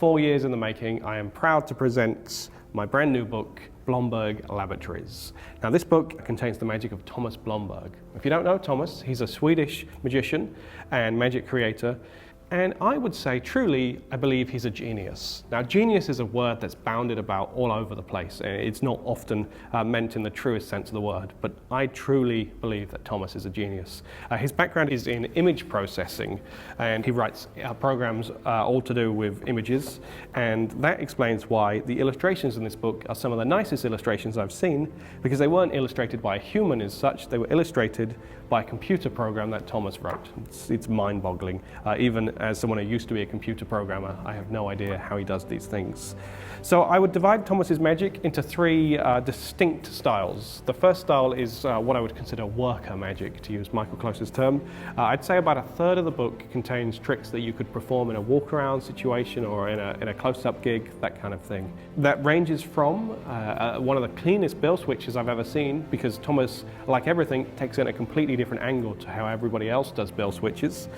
4 years in the making, I am proud to present my brand new book, Blomberg Laboratories. Now this book contains the magic of Thomas Blomberg. If you don't know Thomas, he's a Swedish magician and magic creator. And I would say, truly, I believe he's a genius. Now, genius is a word that's bounded about all over the place. It's not often meant in the truest sense of the word, but I truly believe that Thomas is a genius. His background is in image processing, and he writes programs all to do with images, and that explains why the illustrations in this book are some of the nicest illustrations I've seen, because they weren't illustrated by a human as such, they were illustrated by a computer program that Thomas wrote. It's mind-boggling. Even as someone who used to be a computer programmer, I have no idea how he does these things. So I would divide Thomas's magic into three distinct styles. The first style is what I would consider worker magic, to use Michael Close's term. I'd say about a third of the book contains tricks that you could perform in a walk-around situation or in a close-up gig, that kind of thing. That ranges from one of the cleanest bill switches I've ever seen, because Thomas, like everything, takes it in a completely different angle to how everybody else does bill switches,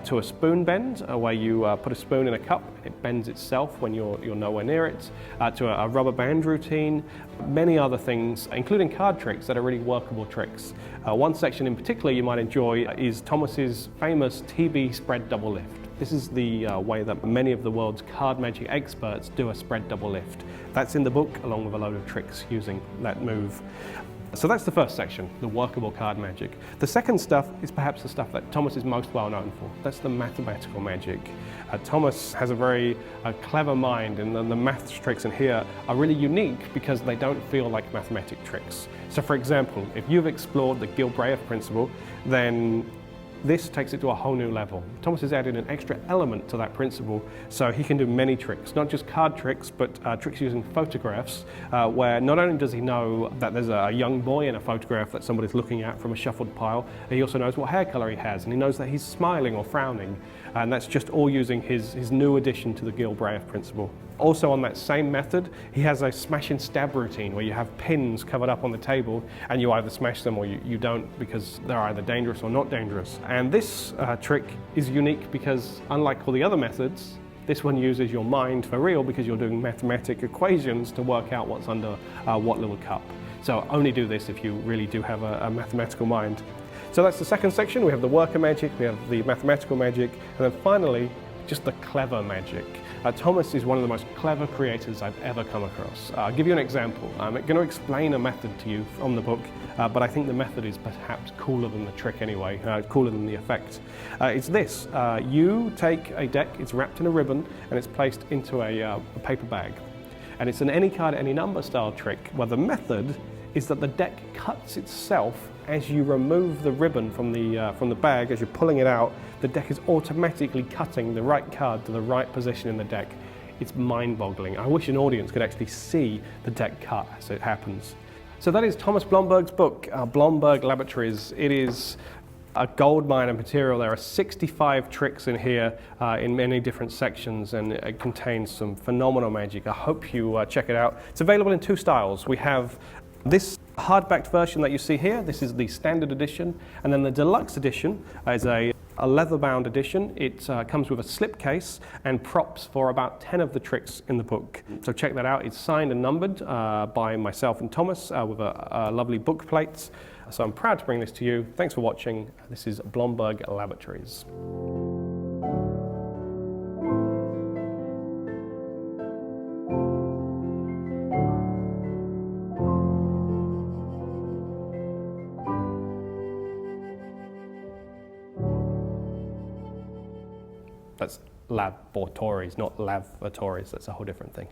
to a spoon bend, where you put a spoon in a cup, it bends itself when you're nowhere near it, to a rubber band routine, many other things, including card tricks that are really workable tricks. One section in particular you might enjoy is Thomas's famous TB spread double lift. This is the way that many of the world's card magic experts do a spread double lift. That's in the book, along with a load of tricks using that move. So that's the first section, the workable card magic. The second stuff is perhaps the stuff that Thomas is most well known for. That's the mathematical magic. Thomas has a very clever mind, and the maths tricks in here are really unique because they don't feel like mathematic tricks. So for example, if you've explored the Gilbreth principle, then this takes it to a whole new level. Thomas has added an extra element to that principle, so he can do many tricks, not just card tricks, but tricks using photographs, where not only does he know that there's a young boy in a photograph that somebody's looking at from a shuffled pile, he also knows what hair color he has, and he knows that he's smiling or frowning, and that's just all using his new addition to the Gilbreth principle. Also on that same method, he has a smash and stab routine where you have pins covered up on the table and you either smash them or you don't, because they're either dangerous or not dangerous. And this trick is unique because, unlike all the other methods, this one uses your mind for real, because you're doing mathematic equations to work out what's under what little cup. So only do this if you really do have a mathematical mind. So that's the second section. We have the worker magic, we have the mathematical magic, and then finally, just the clever magic. Thomas is one of the most clever creators I've ever come across. I'll give you an example. I'm going to explain a method to you from the book, but I think the method is perhaps cooler than the trick anyway, cooler than the effect. It's this. You take a deck, it's wrapped in a ribbon, and it's placed into a paper bag. And it's an any card, any number style trick, where the method is that the deck cuts itself as you remove the ribbon from the bag. As you're pulling it out, the deck is automatically cutting the right card to the right position in the deck. It's mind-boggling. I wish an audience could actually see the deck cut as it happens. So that is Thomas Blomberg's book, Blomberg Laboratories. It is a goldmine of material. There are 65 tricks in here in many different sections, and it contains some phenomenal magic. I hope you check it out. It's available in two styles. We have this hardbacked version that you see here. This is the standard edition, and then the deluxe edition is a leather-bound edition. It comes with a slipcase and props for about 10 of the tricks in the book. So check that out. It's signed and numbered by myself and Thomas with a lovely book plate. So I'm proud to bring this to you. Thanks for watching. This is Blomberg Laboratories. That's laboratories, not lavatories. That's a whole different thing.